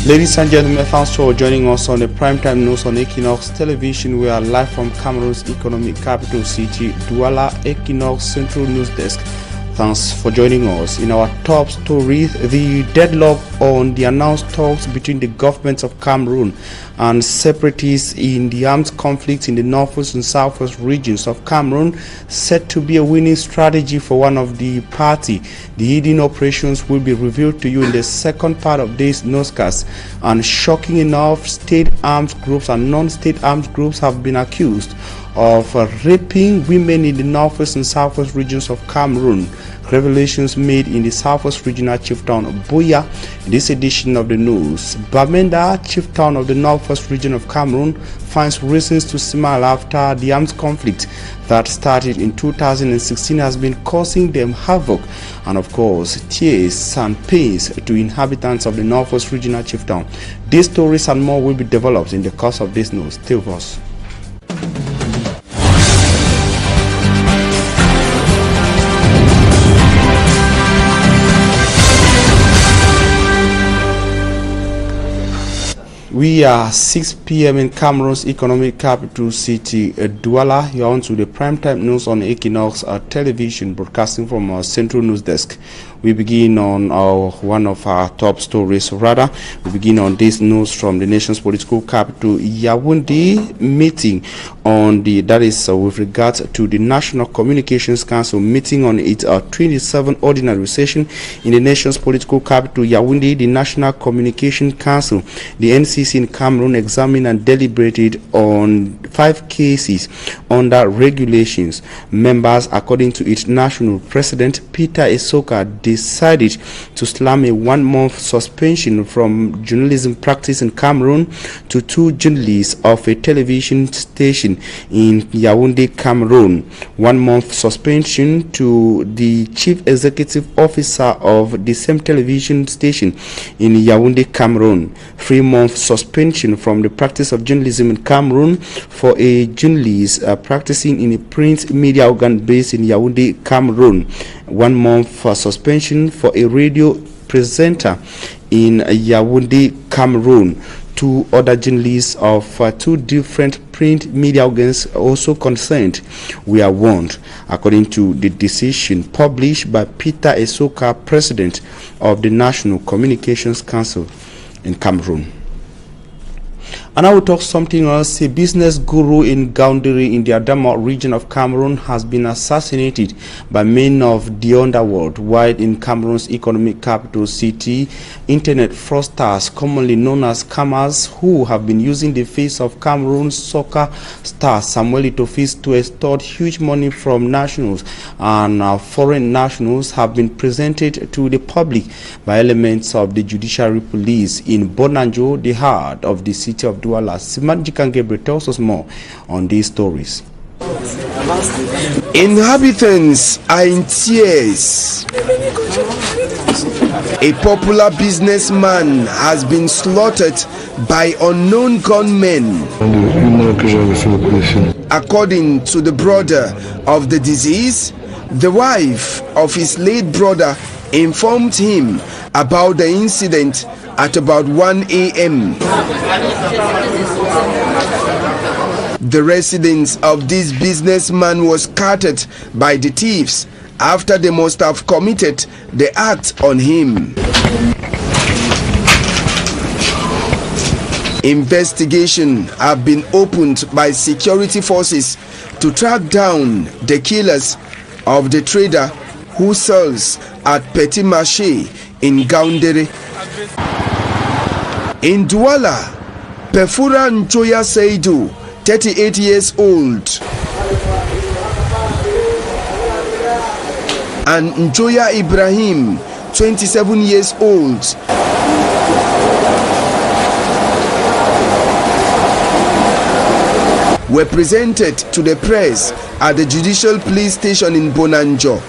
Ladies and gentlemen, thanks for joining us on the primetime news on Equinoxe television. We are live from Cameroon's economic capital city, Douala. Equinoxe Central News Desk. Thanks for joining us. In our top story, the deadlock on the announced talks between the governments of Cameroon and separatists in the armed conflict in the northwest and southwest regions of Cameroon said to be a winning strategy for one of the party. The hidden operations will be revealed to you in the second part of this newscast. And shocking enough, state armed groups and non-state armed groups have been accused of raping women in the northwest and southwest regions of Cameroon. Revelations made in the southwest regional chief town of Boya. In this edition of the news, Bamenda, chief town of the northwest region of Cameroon, finds reasons to smile after the armed conflict that started in 2016 has been causing them havoc and, of course, tears and pains to inhabitants of the northwest regional chief town. These stories and more will be developed in the course of this news. Stay with us. We are 6 p.m. in Cameroon's economic capital city, Douala. You're on to the primetime news on Equinoxe television, broadcasting from our central news desk. We begin on one of our top stories. Rather, we begin on this news from the nation's political capital, Yaoundé. Meeting on with regards to the National Communications Council meeting on its 27th ordinary session in the nation's political capital, Yaoundé. The National Communication Council, the NCC in Cameroon, examined and deliberated on 5 cases under regulations. Members, according to its national president, Peter Esoka, decided to slam a 1-month suspension from journalism practice in Cameroon to 2 journalists of a television station in Yaoundé, Cameroon. 1-month suspension to the chief executive officer of the same television station in Yaoundé, Cameroon. 3-month suspension from the practice of journalism in Cameroon for a journalist practicing in a print media organ based in Yaoundé, Cameroon. 1 month suspension for a radio presenter in Yaoundé, Cameroon. 2 other journalists of 2 different print media organs also concerned were warned, according to the decision published by Peter Esoka, president of the National Communications Council in Cameroon. And I will talk something else. A business guru in Gaoundéré in the Adama region of Cameroon has been assassinated by men of the underworld. While in Cameroon's economic capital city, internet fraudsters, commonly known as Kamers, who have been using the face of Cameroon's soccer star Samuel Eto'o to extort huge money from nationals and foreign nationals, have been presented to the public by elements of the judiciary police in Bonanjo, the heart of the city of Douala. Simanjikan Gabriel tells us more on these stories. Inhabitants are in tears. A popular businessman has been slaughtered by unknown gunmen. According to the brother of the deceased, the wife of his late brother informed him about the incident at about 1 a.m. The residence of this businessman was scattered by the thieves after they must have committed the act on him. Investigation have been opened by security forces to track down the killers of the trader who sells at Petit Marché in Gaoundéré. In Douala, Perfura Nchoya Seydou, 38 years old, and Nchoya Ibrahim, 27 years old, were presented to the press at the judicial police station in Bonanjo.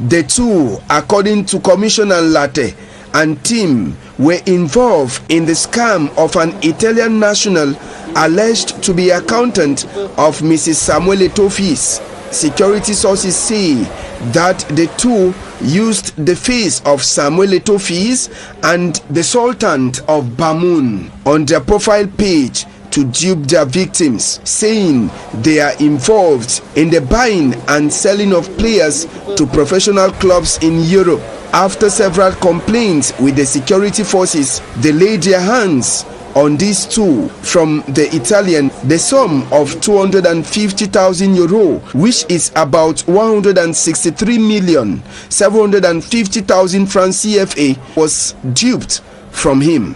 The 2, according to Commissioner Latte and team, were involved in the scam of an Italian national alleged to be accountant of Mrs. Samuel Eto'o. security sources say that the two used the face of Samuel Etofis and the Sultan of Bamun on their profile page to dupe their victims, saying they are involved in the buying and selling of players to professional clubs in Europe. After several complaints with the security forces, they laid their hands on these two from the Italian. The sum of 250,000 euro, which is about 163,750,000 francs CFA, was duped from him.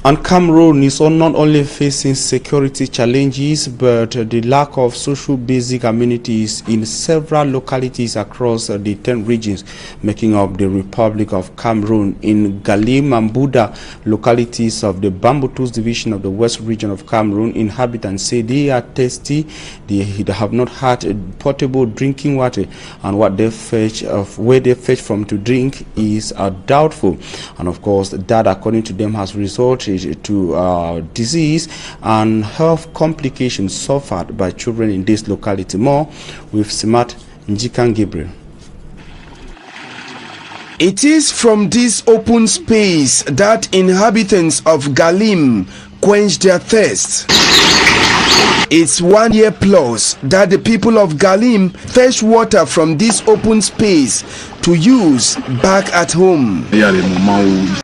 And Cameroon is not only facing security challenges, but the lack of social basic amenities in several localities across the 10 regions making up the Republic of Cameroon. In Galim and Buda localities of the Bambutus division of the West region of Cameroon, inhabitants say they are thirsty, they have not had portable drinking water, and what they fetch where they fetch from to drink is doubtful. And of course, that, according to them, has resulted to disease and health complications suffered by children in this locality. More with Simat Njikan Gabriel. It is from this open space that inhabitants of Galim quench their thirst. It's 1 year plus that the people of Galim fetch water from this open space to use back at home.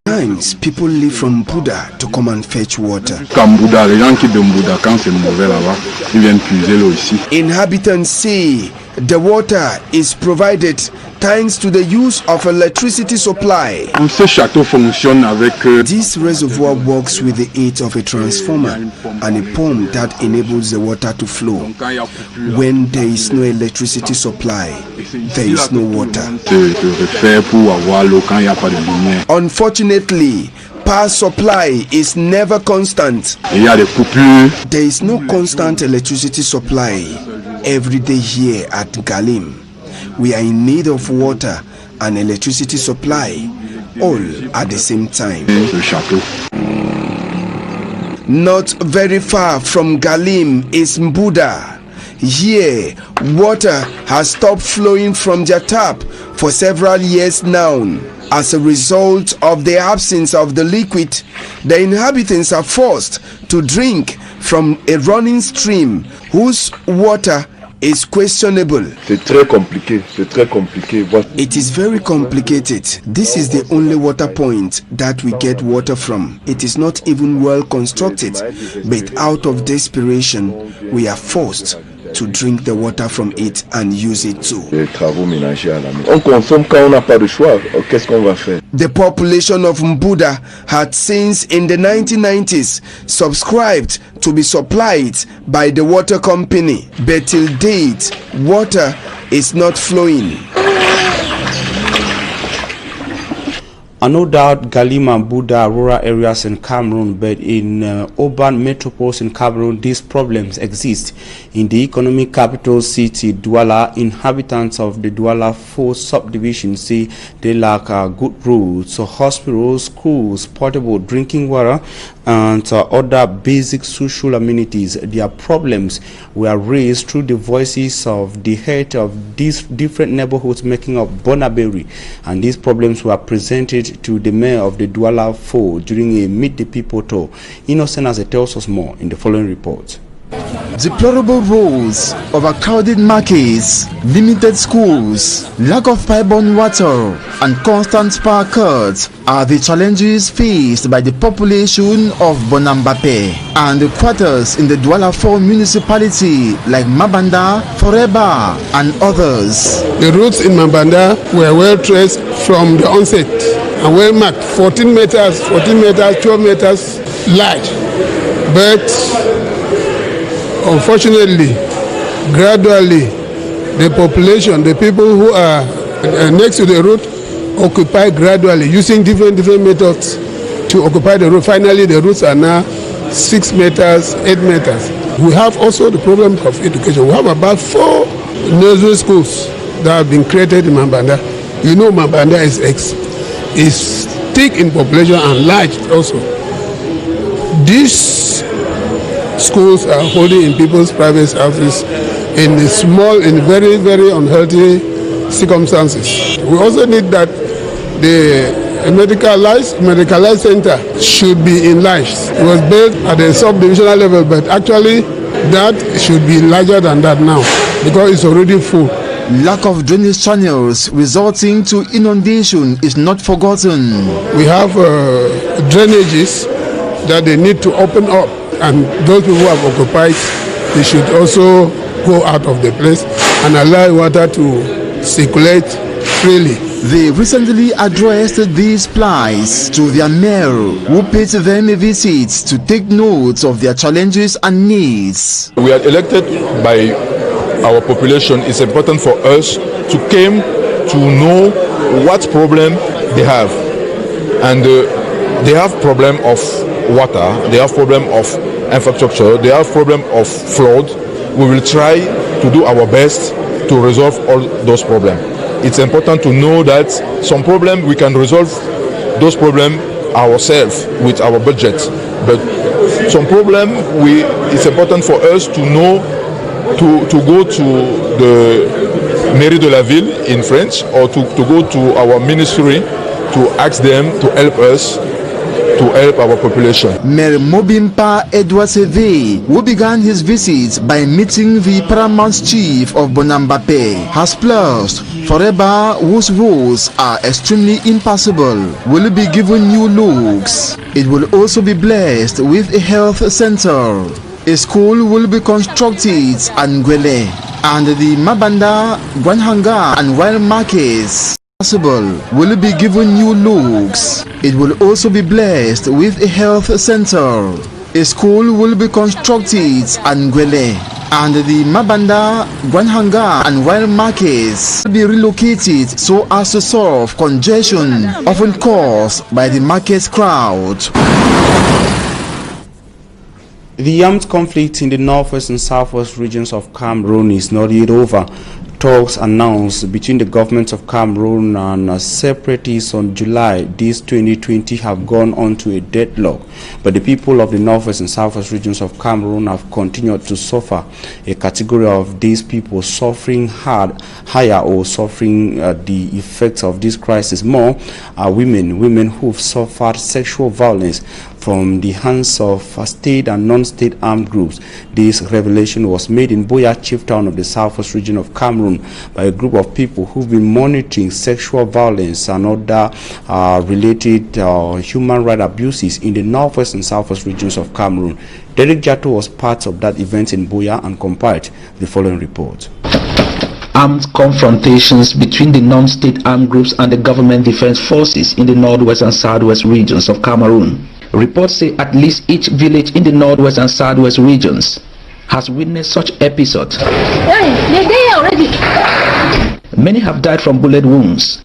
Sometimes people leave from Buda to come and fetch water. Inhabitants say the water is provided thanks to the use of electricity supply. This reservoir works with the aid of a transformer and a pump that enables the water to flow. When there is no electricity supply, there is no water. Unfortunately, power supply is never constant. There is no constant electricity supply every day here at Galim. We are in need of water and electricity supply all at the same time. Not very far from Galim is Mbuda. Here, water has stopped flowing from their tap for several years now. As a result of the absence of the liquid, the inhabitants are forced to drink from a running stream whose water is questionable. It is very complicated. This is the only water point that we get water from. It is not even well constructed, but out of desperation, we are forced to drink the water from it and use it too. The population of Mbuda had since in the 1990s subscribed to be supplied by the water company, but till date water is not flowing. And no doubt Galim and Buda are rural areas in Cameroon, but in urban metropoles in Cameroon, these problems exist. In the economic capital city, Douala, inhabitants of the Douala 4 subdivision say they lack good roads, so hospitals, schools, portable drinking water, and other basic social amenities. Their problems were raised through the voices of the head of these different neighborhoods making up Bonaberi, and these problems were presented to the mayor of the Douala 4 during a Meet the People tour. Innocent as it tells us more in the following report. Deplorable roads, overcrowded markets, limited schools, lack of pipe-borne water, and constant power cuts are the challenges faced by the population of Bonambape and the quarters in the Douala 4 municipality like Mabanda, Foreba, and others. The routes in Mabanda were well traced from the onset and well marked, 14 meters, 12 meters large, but unfortunately, gradually, the population, the people who are next to the route, occupy gradually using different methods to occupy the route. Finally, the routes are now 6 meters, 8 meters. We have also the problem of education. We have about 4 nursery schools that have been created in Mabanda. You know, Mabanda is thick in population and large also. These schools are holding in people's private houses in very, very unhealthy circumstances. We also need that the medicalized center should be enlarged. It was built at a subdivisional level, but actually that should be larger than that now because it's already full. Lack of drainage channels resulting to inundation is not forgotten. We have drainages that they need to open up, and those people who have occupied, they should also go out of the place and allow water to circulate freely. They recently addressed these plights to their mayor, who paid them a visit to take note of their challenges and needs. We are elected by our population. It's important for us to come to know what problem they have. And they have problem of water, they have problem of infrastructure, they have problem of flood. We will try to do our best to resolve all those problems. It's important to know that some problem we can resolve those problems ourselves with our budget, but some problem it's important for us to know to go to the mairie de la ville in French, or to go to our ministry to ask them to help us to help our population. Mayor Mobimpa Edward Seve, who began his visit by meeting the paramount chief of Bonambape, has pledged Forever, whose roads are extremely impassable, will be given new looks. It will also be blessed with a health center. A school will be constructed at Ngwele, and the Mabanda, Gwanhanga and Wild Markets will be given new looks. It will also be blessed with a health center. A school will be constructed at Ngwele, and the Mabanda, Gwanhanga and Wild Markets will be relocated so as to solve congestion often caused by the market crowd. The armed conflict in the northwest and southwest regions of Cameroon is not yet over. Talks announced between the governments of Cameroon and separatists on July 2020 have gone on to a deadlock, but the people of the northwest and southwest regions of Cameroon have continued to suffer. A category of these people suffering higher or suffering the effects of this crisis more are women who've suffered sexual violence from the hands of state and non-state armed groups. This revelation was made in Boya, chief town of the southwest region of Cameroon, by a group of people who've been monitoring sexual violence and other related human rights abuses in the northwest and southwest regions of Cameroon. Derek Jato was part of that event in Boya and compiled the following report. Armed confrontations between the non-state armed groups and the government defense forces in the northwest and southwest regions of Cameroon. Reports say at least each village in the northwest and southwest regions has witnessed such episodes. They're there already. Many have died from bullet wounds,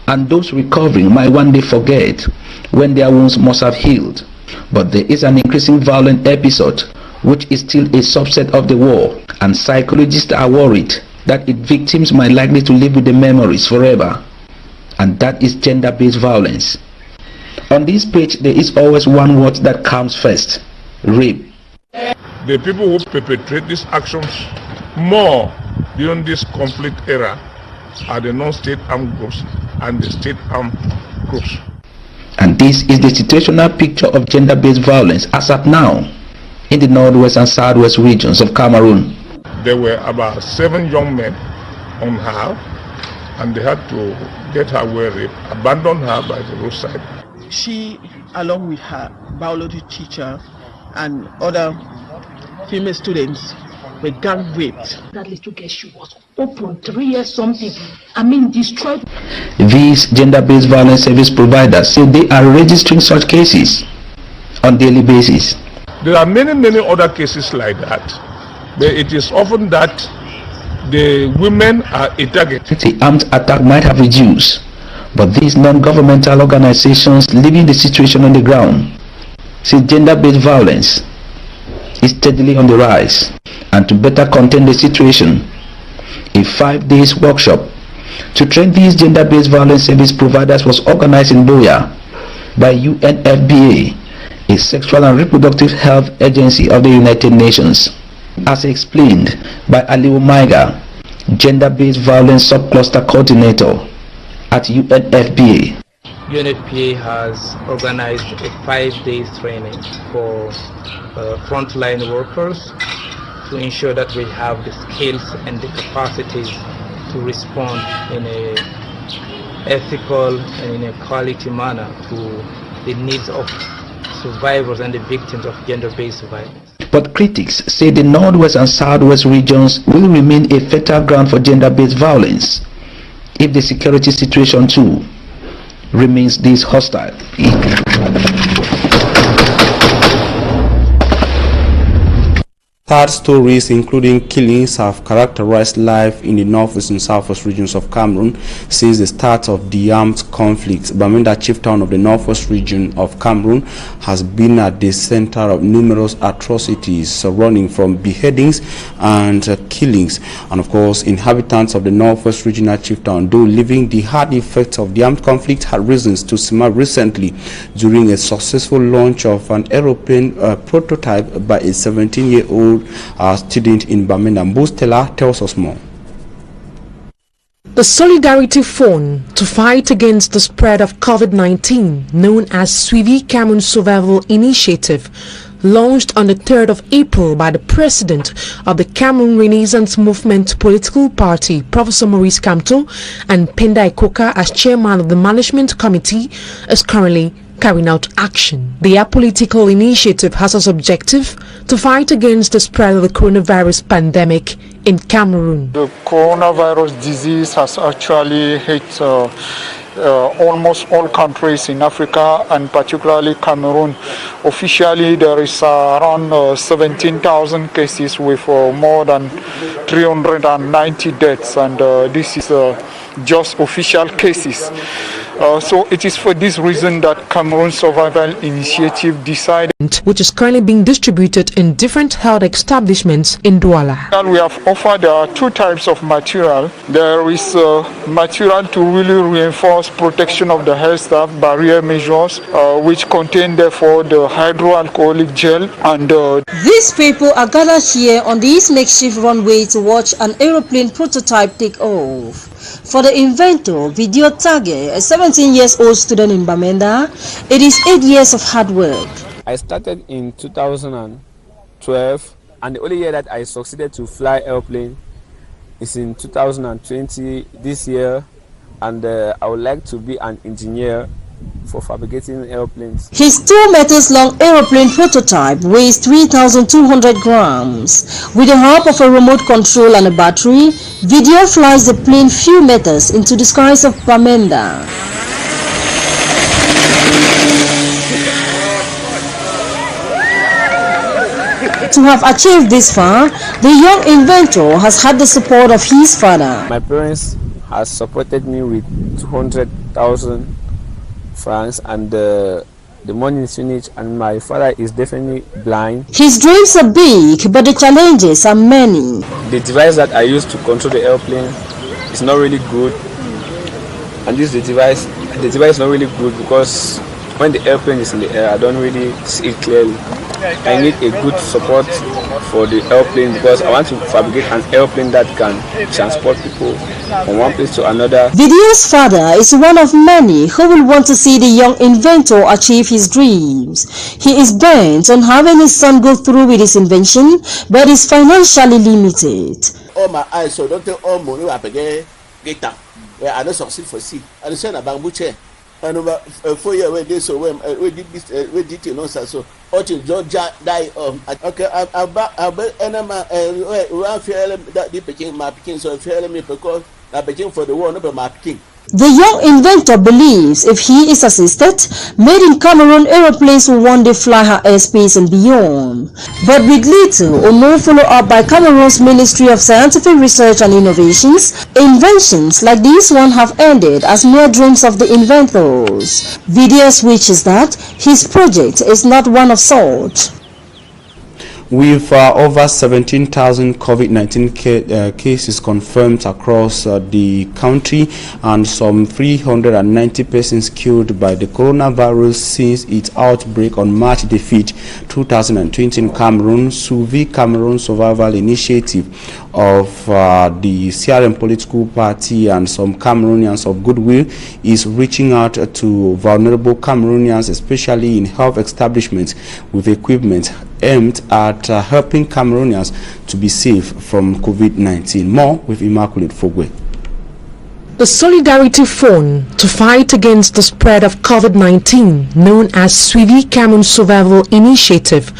and those recovering might one day forget when their wounds must have healed. But there is an increasing violent episode which is still a subset of the war, and psychologists are worried that its victims might likely to live with the memories forever, and that is gender-based violence. On this page, there is always one word that comes first: rape. The people who perpetrate these actions more during this conflict era are the non-state armed groups and the state armed groups. And this is the situational picture of gender-based violence as at now in the northwest and southwest regions of Cameroon. There were about 7 young men on her, and they had to get her well raped, abandon her by the roadside. She, along with her biology teacher and other female students, were gang raped. That little girl, she was open 3 years something. I mean, destroyed. These gender-based violence service providers say they are registering such cases on daily basis. There are many other cases like that, but it is often that the women are a target. The armed attack might have reduced, but these non-governmental organizations living the situation on the ground say gender-based violence is steadily on the rise. And to better contain the situation, a 5-day workshop to train these gender-based violence service providers was organized in Boya by UNFPA, a sexual and reproductive health agency of the United Nations. as explained by Aliu Maiga, Gender-Based Violence Subcluster Coordinator at UNFPA. UNFPA has organized a 5-day training for frontline workers to ensure that we have the skills and the capacities to respond in a ethical and in a quality manner to the needs of survivors and the victims of gender-based violence. But critics say the Northwest and Southwest regions will remain a fertile ground for gender-based violence if the security situation too remains this hostile. Third stories, including killings, have characterized life in the northwest and southwest regions of Cameroon since the start of the armed conflict. Bamenda, chief town of the northwest region of Cameroon, has been at the center of numerous atrocities running from beheadings and killings. And of course, inhabitants of the northwest regional chief town, though living the hard effects of the armed conflict, had reasons to simmer recently during a successful launch of an aeroplane prototype by a 17-year-old student in Bamenda. Stella tells us more. The Solidarity Fund to fight against the spread of COVID-19, known as Suivi Cameroon Survival Initiative, launched on the 3rd of April by the president of the Cameroon Renaissance Movement political party, Professor Maurice Kamto, and Penda Ikoka as chairman of the management committee, is currently carrying out action. The apolitical initiative has as objective to fight against the spread of the coronavirus pandemic in Cameroon. The coronavirus disease has actually hit almost all countries in Africa, and particularly Cameroon. Officially, there is around 17,000 cases with more than 390 deaths, and this is just official cases. So it is for this reason that Cameroon Survival Initiative decided, which is currently being distributed in different health establishments in Douala. We have offered two types of material. There is material to really reinforce protection of the health staff, barrier measures, which contain therefore the hydroalcoholic gel, and these people are gathered here on this makeshift runway to watch an aeroplane prototype take off. For the inventor, Video Tage, a 17-year-old student in Bamenda, it is 8 years of hard work. I started in 2012, and the only year that I succeeded to fly airplane is in 2020 this year, and I would like to be an engineer for fabricating airplanes. His 2 meters long aeroplane prototype weighs 3,200 grams. With the help of a remote control and a battery, Video flies the plane few meters into the skies of Bamenda. To have achieved this far, the young inventor has had the support of his father. My parents have supported me with 200,000 francs, and the money is finished, and my father is definitely blind. His dreams are big, but the challenges are many. The device that I use to control the airplane is not really good, and the device is not really good because when the airplane is in the air, I don't really see it clearly. I need a good support for the airplane because I want to fabricate an airplane that can transport people from one place to another. Video's father is one of many who will want to see the young inventor achieve his dreams. He is bent on having his son go through with his invention, but is financially limited. All my eyes, so don't tell all money I get I don't succeed for see. I don't a bamboo chair. And over 4 years when they so when we did this we did it also so until George die okay I enema we feel that the picking my picking so feel me because I picking for the war no my picking. The young inventor believes if he is assisted, made in Cameroon aeroplanes will one day fly her airspace and beyond. But with little or no follow-up by Cameroon's Ministry of Scientific Research and Innovations, inventions like this one have ended as mere dreams of the inventors. Video's wish is that his project is not one of sort. With over 17,000 COVID-19 cases confirmed across the country and some 390 persons killed by the coronavirus since its outbreak on March the 5th, 2020 in Cameroon, Suvi Cameroon Survival Initiative of the CRM political party and some Cameroonians of goodwill is reaching out to vulnerable Cameroonians, especially in health establishments, with equipment aimed at helping Cameroonians to be safe from COVID-19. More with Immaculate Fogwe. The Solidarity Fund to fight against the spread of COVID-19, known as Suivi Cameroon Survival Initiative,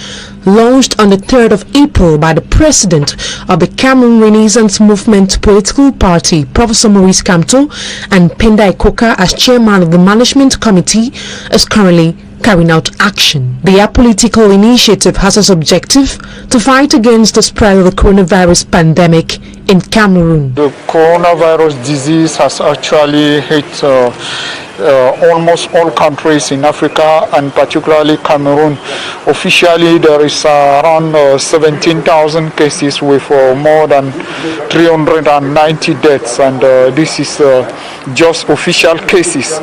launched on the 3rd of April by the president of the Cameroon Renaissance Movement political party, Professor Maurice Kamto, and Penda Ikoka as chairman of the management committee, is currently carrying out action. The apolitical initiative has as objective to fight against the spread of the coronavirus pandemic in Cameroon. The coronavirus disease has actually hit almost all countries in Africa, and particularly Cameroon. Officially, there is around 17,000 cases with more than 390 deaths, and this is just official cases.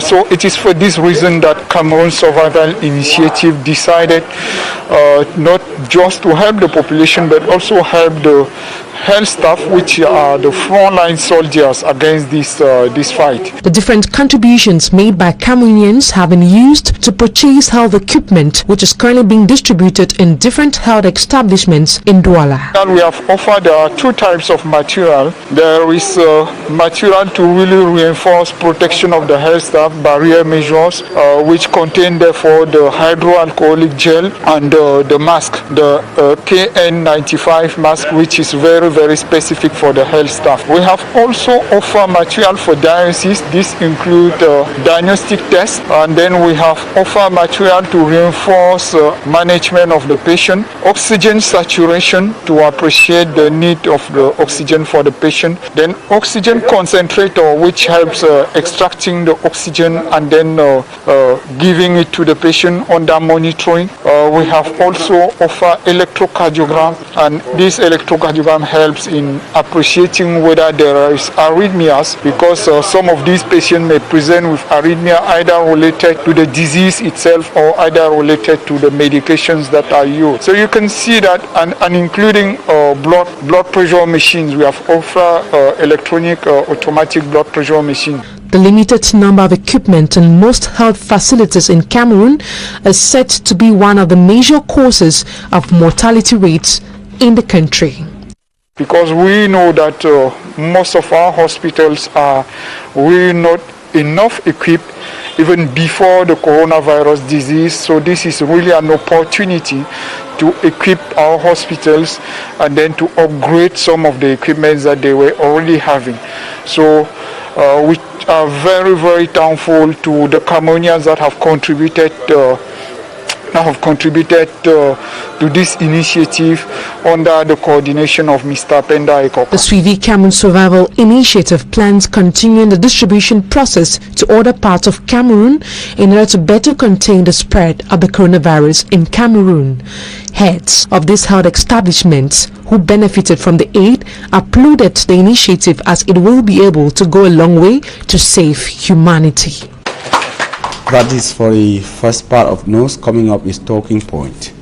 So it is for this reason that Cameroon Survival Initiative decided not just to help the population but also help the health staff, which are the frontline soldiers against this fight. The different contributions made by Cameroonians have been used to purchase health equipment, which is currently being distributed in different health establishments in Douala. And we have offered two types of material. There is material to really reinforce protection of the health staff, barrier measures, which contain therefore the hydroalcoholic gel and the mask, the KN95 mask, which is very specific for the health staff. We have also offered material for diagnosis. This includes diagnostic tests, and then we have offered material to reinforce management of the patient, oxygen saturation to appreciate the need of the oxygen for the patient, then oxygen concentrator, which helps extracting the oxygen and then giving it to the patient under monitoring. We have also offered electrocardiogram, and this electrocardiogram helps in appreciating whether there is arrhythmias, because some of these patients may present with arrhythmia either related to the disease itself or either related to the medications that are used. So you can see that, and including blood pressure machines. We have offered electronic automatic blood pressure machine. The limited number of equipment in most health facilities in Cameroon is said to be one of the major causes of mortality rates in the country. Because we know that most of our hospitals are really not enough equipped even before the coronavirus disease. So this is really an opportunity to equip our hospitals and then to upgrade some of the equipment that they were already having. So we are very thankful to the Cameroonians that have contributed to this initiative under the coordination of Mr. Penda Ikoka. The Suivi Cameroon Survival Initiative plans continuing the distribution process to other parts of Cameroon in order to better contain the spread of the coronavirus in Cameroon. Heads of these health establishments who benefited from the aid applauded the initiative, as it will be able to go a long way to save humanity. That is for the first part of news. Coming up is Talking Point.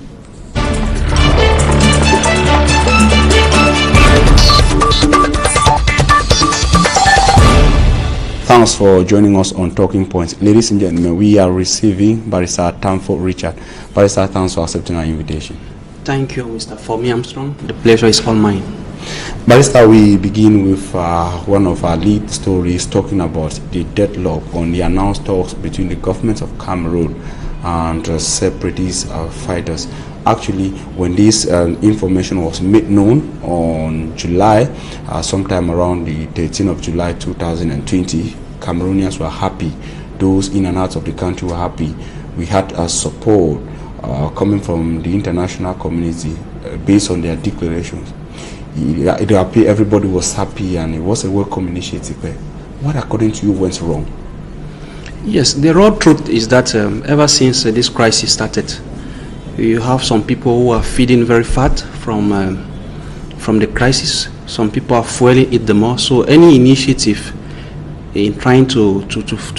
Thanks for joining us on Talking Points. Ladies and gentlemen, we are receiving Barrister Tamfo Richard. Barrister, thanks for accepting our invitation. Thank you, Mr. Fomi Armstrong. The pleasure is all mine. Barrister, we begin with one of our lead stories talking about the deadlock on the announced talks between the government of Cameroon and separatist fighters. Actually, when this information was made known on July, sometime around the 13th of July 2020, Cameroonians were happy. Those in and out of the country were happy. We had support coming from the international community based on their declarations. It appeared everybody was happy and it was a welcome initiative. What, according to you, went wrong? Yes, the raw truth is that ever since this crisis started, You have some people who are feeding very fat from the crisis. Some people are fueling it the more. So any initiative in trying to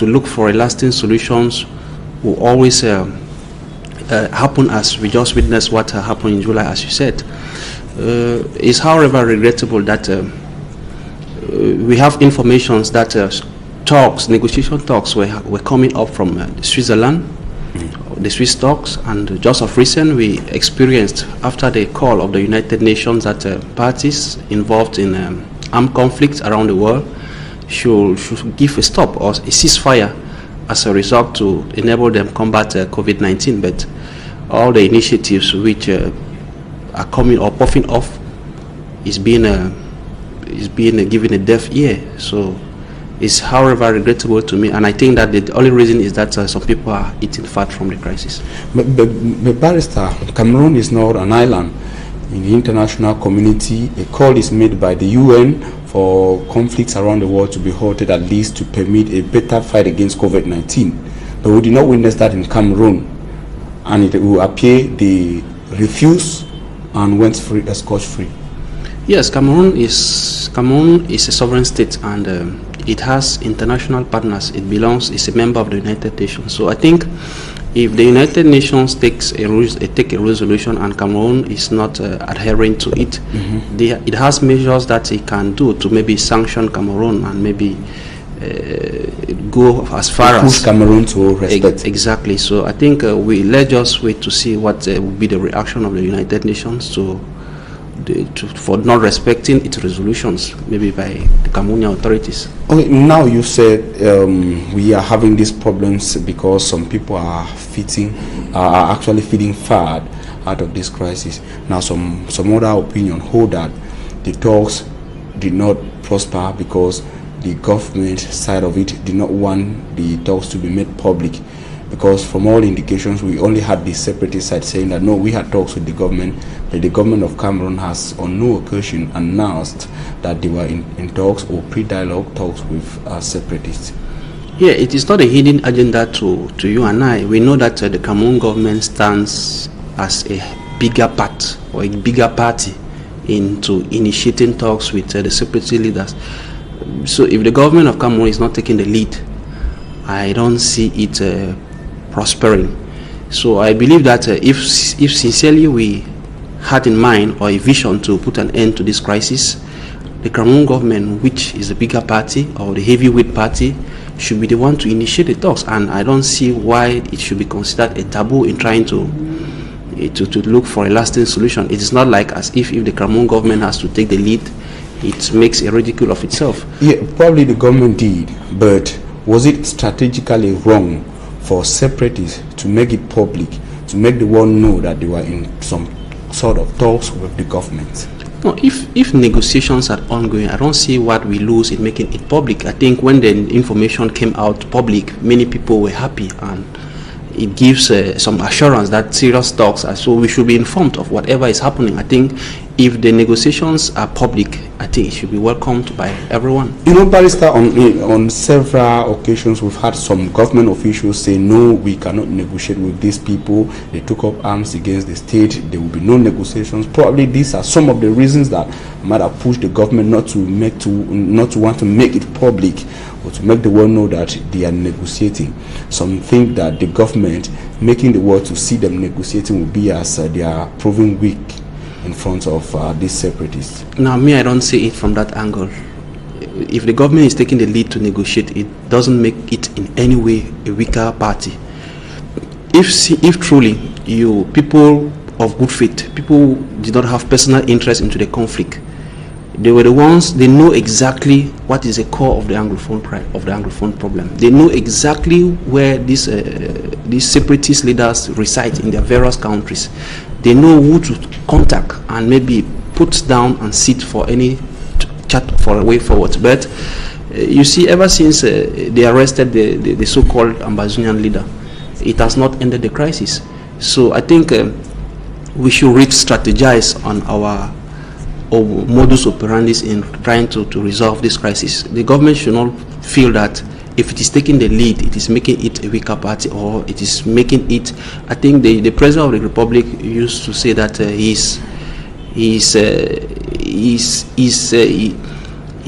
look for a lasting solutions will always happen, as we just witnessed what happened in July, as you said. It's however regrettable that we have information that negotiation talks were coming up from Switzerland, the Swiss talks, and just of recent we experienced, after the call of the United Nations, that parties involved in armed conflicts around the world should give a stop or a ceasefire as a result to enable them combat COVID-19. But all the initiatives which are coming or puffing off is being given a deaf ear. So it's however regrettable to me, and I think that the only reason is that some people are eating fat from the crisis. But Barrister, Cameroon is not an island. In the international community, a call is made by the UN for conflicts around the world to be halted, at least to permit a better fight against COVID-19. But we did not witness that in Cameroon, and it will appear they refused and went free, scotch-free. Yes, Cameroon is a sovereign state, and it has international partners. It's a member of the United Nations. So I think if the United Nations take a resolution and Cameroon is not adhering to it, it has measures that it can do to maybe sanction Cameroon and maybe go as far as push Cameroon to respect. Exactly. So I think let's just wait to see what will be the reaction of the United Nations for not respecting its resolutions, maybe by the Cameroonian authorities. Okay, now you said we are having these problems because some people are actually feeding fat out of this crisis. Now some other opinion hold that the talks did not prosper because the government side of it did not want the talks to be made public, because from all indications we only had the separatist side saying that no, we had talks with the government, but the government of Cameroon has on no occasion announced that they were in talks or pre-dialogue talks with separatists. Yeah, it is not a hidden agenda to you and I. We know that the Cameroon government stands as a bigger part or a bigger party into initiating talks with the separatist leaders. So if the government of Cameroon is not taking the lead, I don't see it prospering. So I believe that if sincerely we had in mind or a vision to put an end to this crisis, the Cameroon government, which is the bigger party or the heavyweight party, should be the one to initiate the talks, and I don't see why it should be considered a taboo in trying to look for a lasting solution. It is not like as if the Cameroon government has to take the lead, it makes a ridicule of itself. Yeah, probably the government did, but was it strategically wrong for separatists to make it public, to make the world know that they were in some sort of talks with the government? No, if negotiations are ongoing, I don't see what we lose in making it public. I think when the information came out public, many people were happy, and it gives some assurance that serious talks are, so we should be informed of whatever is happening. I think if the negotiations are public, I think it should be welcomed by everyone. You know, Barrister, on several occasions we've had some government officials say, no, we cannot negotiate with these people. They took up arms against the state. There will be no negotiations. Probably these are some of the reasons that might have pushed the government not to want to make it public or to make the world know that they are negotiating. Some think that the government making the world to see them negotiating will be as they are proving weak in front of these separatists. Now, I don't see it from that angle. If the government is taking the lead to negotiate, it doesn't make it in any way a weaker party. If truly people of good faith, people did not have personal interest into the conflict, they were the ones, they know exactly what is the core of the Anglophone problem. They know exactly where these separatist leaders reside in their various countries. They know who to contact and maybe put down and sit for any chat for a way forward. But you see, ever since they arrested the so-called Ambazonian leader, it has not ended the crisis. So I think we should re-strategize on our modus operandi in trying to resolve this crisis. The government should not feel that if it is taking the lead, it is making it a weaker party, or it is making it. I think the president of the republic used to say that he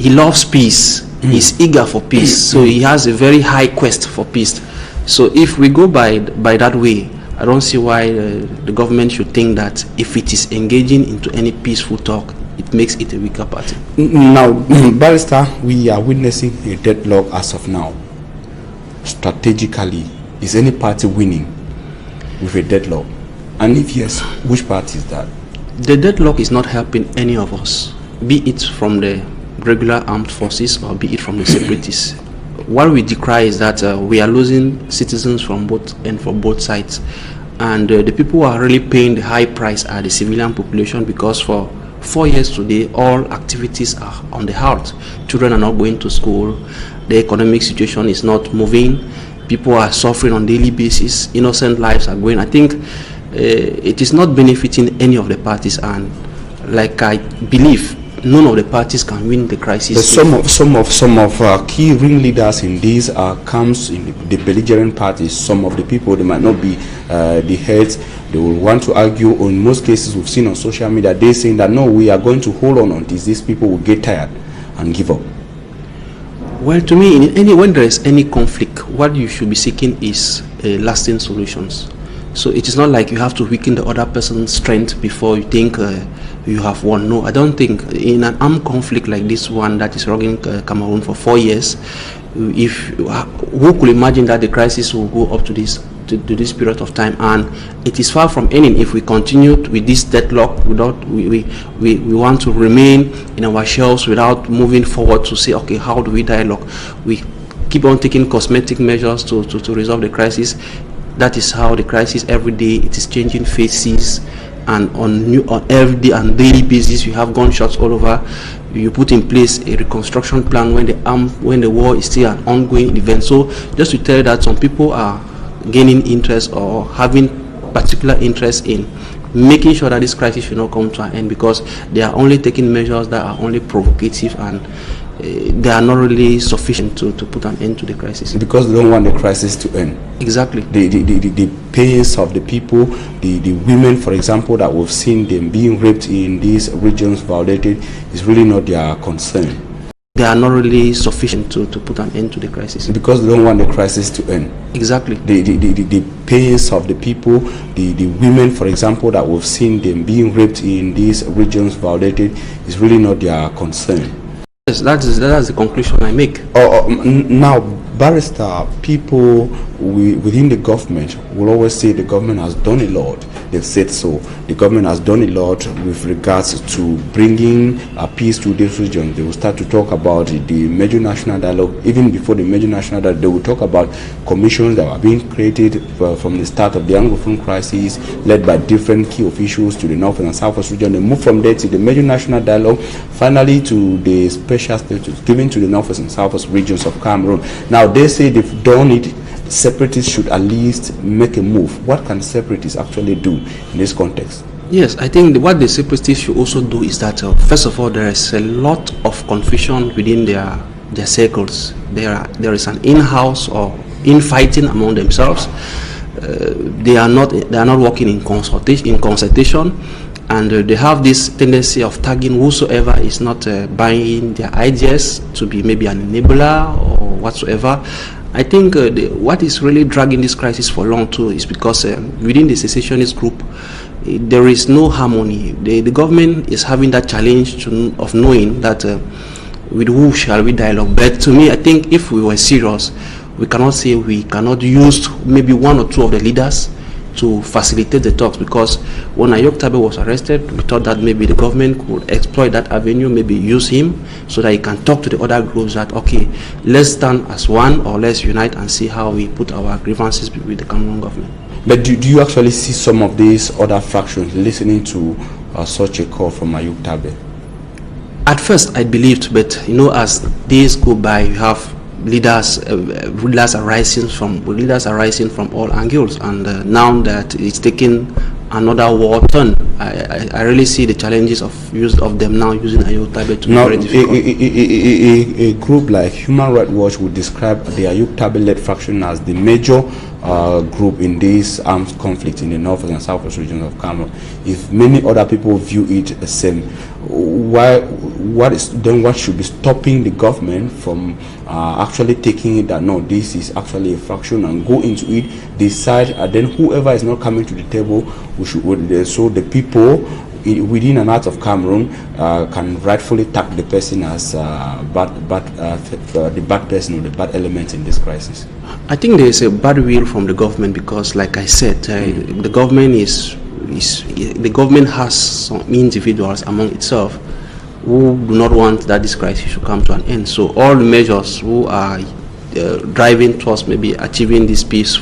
loves peace. He's eager for peace, so he has a very high quest for peace. So if we go by that way, I don't see why the government should think that if it is engaging into any peaceful talk, it makes it a weaker party. Now, Barrister, we are witnessing a deadlock as of now. Strategically, is any party winning with a deadlock? And if yes, which party is that? The deadlock is not helping any of us, be it from the regular armed forces or be it from the separatists. What we decry is that we are losing citizens from both sides, and the people who are really paying the high price are the civilian population, because for 4 years today all activities are on the halt. Children are not going to school, the economic situation is not moving, people are suffering on daily basis, innocent lives are going. I think it is not benefiting any of the parties, and like I believe none of the parties can win the crisis. But some of key ringleaders in these comes in the belligerent parties. Some of the people, they might not be the heads. They will want to argue. Or in most cases, we've seen on social media, they saying that no, we are going to hold on until these people will get tired and give up. Well, to me, when there is any conflict, what you should be seeking is lasting solutions. So it is not like you have to weaken the other person's strength before you think you have won. No, I don't think in an armed conflict like this one that is rocking Cameroon for 4 years, who could imagine that the crisis will go up to this period of time? And it is far from ending if we continue with this deadlock. We want to remain in our shells without moving forward to say, okay, how do we dialogue? We keep on taking cosmetic measures to resolve the crisis. That is how the crisis every day, it is changing faces, and on every day and daily basis you have gunshots all over. You put in place a reconstruction plan when the war is still an ongoing event. So just to tell you that some people are gaining interest or having particular interest in making sure that this crisis should not come to an end, because they are only taking measures that are only provocative, and they are not really sufficient to put an end to the crisis. Because they don't want the crisis to end. Exactly. The pains of the people, the women, for example, that we've seen them being raped in these regions, violated, is really not their concern. They are not really sufficient to put an end to the crisis. Because they don't want the crisis to end. Exactly. The pains of the people, the women, for example, that we've seen them being raped in these regions, violated, is really not their concern. Yes, that is the conclusion I make. Now, Barrister, people within the government will always say the government has done a lot. They've said so. The government has done a lot with regards to bringing peace to this region. They will start to talk about the major national dialogue. Even before the major national dialogue, they will talk about commissions that are being created from the start of the Anglophone crisis, led by different key officials to the north and southwest region. They move from there to the major national dialogue, finally to the special status given to the northwest and southwest regions of Cameroon. Now they say they've done it. Separatists should at least make a move. What can separatists actually do in this context? Yes, I think what the separatists should also do is that first of all, there is a lot of confusion within their circles. There is an in-house or infighting among themselves. They are not working in consultation, and they have this tendency of tagging whosoever is not buying their ideas to be maybe an enabler or whatsoever. I think what is really dragging this crisis for long too is because within the secessionist group there is no harmony. The government is having that challenge of knowing that with who shall we dialogue. But to me, I think if we were serious, we cannot say we cannot use maybe one or two of the leaders to facilitate the talks, because when Ayok Tabe was arrested, we thought that maybe the government could exploit that avenue, maybe use him so that he can talk to the other groups that, okay, let's stand as one, or let's unite and see how we put our grievances with the Cameroon government. But do you actually see some of these other factions listening to such a call from Ayok Tabe? At first I believed, but as days go by, you have leaders arising from all angles, and now that it's taken another war turn. I really see the challenges of them now using Ayuk tablet to be very difficult. A group like Human Rights Watch would describe the Ayuk tablet faction as the major group in this armed conflict in the north and southwest regions of Kamer. If many other people view it the same, what should be stopping the government from actually taking it that no, this is actually a faction, and go into it, decide, and then whoever is not coming to the table, so the people within and out of Cameroon can rightfully tag the person as the bad person or the bad element in this crisis? I think there is a bad will from the government because, like I said, the government has some individuals among itself who do not want that this crisis should come to an end. So all the measures who are driving towards maybe achieving this peace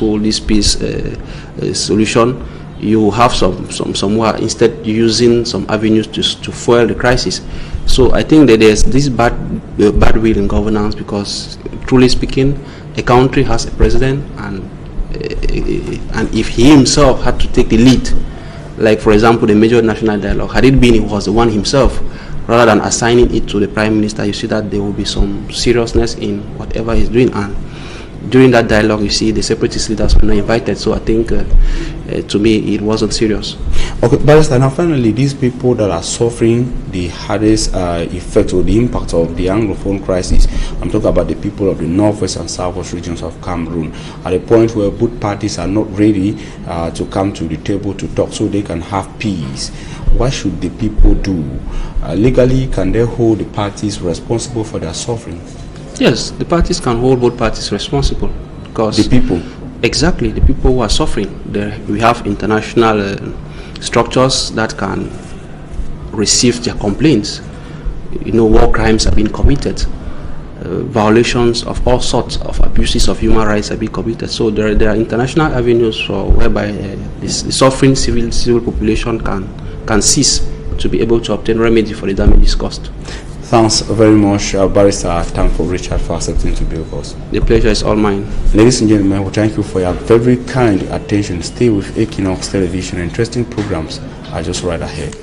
solution, you have some who are instead using some avenues to fuel the crisis. So I think that there's this bad will in governance because, truly speaking, a country has a president, and if he himself had to take the lead, like for example the major national dialogue, had it been he was the one himself, rather than assigning it to the prime minister, you see that there will be some seriousness in whatever he's doing. And during that dialogue, you see the separatist leaders were not invited. So I think, to me, it wasn't serious. Okay, Barrister, now finally, these people that are suffering the hardest effect or the impact of the Anglophone crisis, I'm talking about the people of the northwest and southwest regions of Cameroon, at a point where both parties are not ready to come to the table to talk so they can have peace. What should the people do? Legally, can they hold the parties responsible for their suffering? Yes, the parties can hold both parties responsible because the people, exactly, the people who are suffering. We have international structures that can receive their complaints. War crimes have been committed, violations of all sorts of abuses of human rights have been committed. So there are international avenues whereby the suffering civil population can cease to be able to obtain remedy for the damages caused. Thanks very much, Barrister Tanko Richard, for accepting to be with us. The pleasure is all mine. Ladies and gentlemen, we thank you for your very kind attention. Stay with Equinoxe Television. Interesting programs are just right ahead.